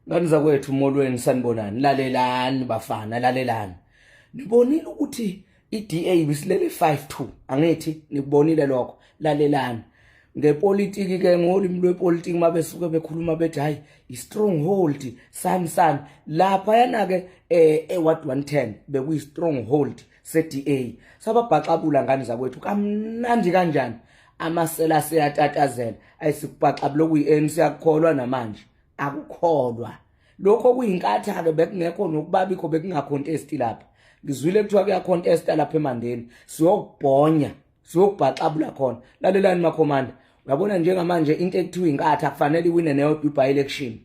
Ngani zakwethu molweni sanibonani, lalelani bafana, lalelani. Nibonile ukuthi iDA bisilele 5-2, angithi nikubonile lokho, lalelani. Ngepolitiki ke ngolimi lwepolitiki mabesuke bekhuluma bethi hayi i-stronghold san lapha yana ke eWard 110 bekuyi stronghold seDA. Sababhaxabula ngani zakwethu kamnandi kanjani amasela seyatatazela ayisikubhaxabula kuyi-ANC yakukholwa namanje akukholwa. Lokho kuyinkatha ke bekungekho nokubabikho bekungacontest lapha. Ngizwile kuthiwa kuyacontest lapha eMandeni, siyokubhonya siyokubhaxabula khona. Lalelani makhomanda, uyabona njengamanje into ekuthiwa inkatha kufanele iwine neyodwa by election.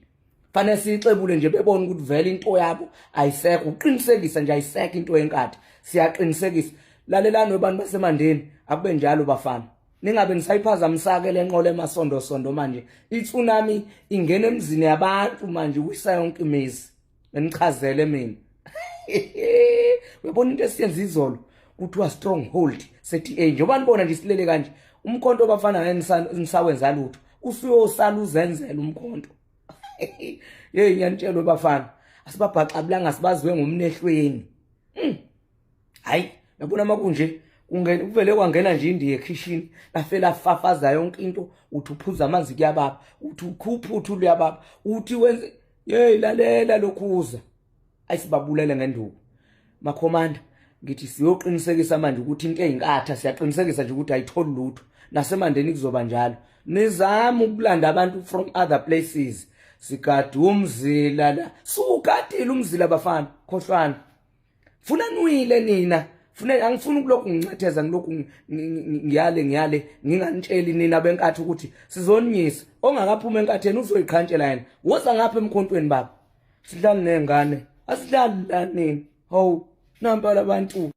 Fanele siyixebule nje bebone ukuthi vele into yabo ayisekho, uqinisekisa nje ayisekho into yenkatha. Siyaqinisekisa. Lalelani webantu baseMandeni, akube njalo bafana. Ningabe nisayiphazamisake lenqole emasondo manje. I-tsunami ingena emzini yabantu manje wisa yonke imizi. Benichazele mina. Uyabona into esiyenza izolo kuthiwa stronghold seDA. Njengoba nibona nje silele kanje, umkhonto bafana nisawenza lutho. Usuyosala uzenzela umkhonto. Hey ngiyanitshelwe bafana, asibabhaxabulanga sibaziwe ngomnehlweni. Hayi, yabona makunje kuvele kwangena nje indiye ekitchen lafela fafaza yonke into, uthi uphuza amanzi kuyababa, uthi ukhupha uthulu yababa, uthi wenze hey lalela lokhuza. Ayisibabulele ngenduku. Makhomanda, ngithi siyoqinisekisa manje ukuthi into eyinkatha siyaqinisekisa nje ukuthi ayitholi lutho. NaseMandeni kuzoba njalo. Nizama ukulanda abantu from other places. Sigade umzila la. Sugadile umzila bafana, khohlwana. Funa nwile nina. Angifuni ukulokhu ngincetheza ngilokhu ngiyale nginganitsheli nina benkathi ukuthi sizoninyisa. Ongakaphuma enkatheni uzoyiqhantshela yena. Woza ngapha emkhontweni baba. Sidlali nengane. Asidlali la nini. Hawu, nampa labantu.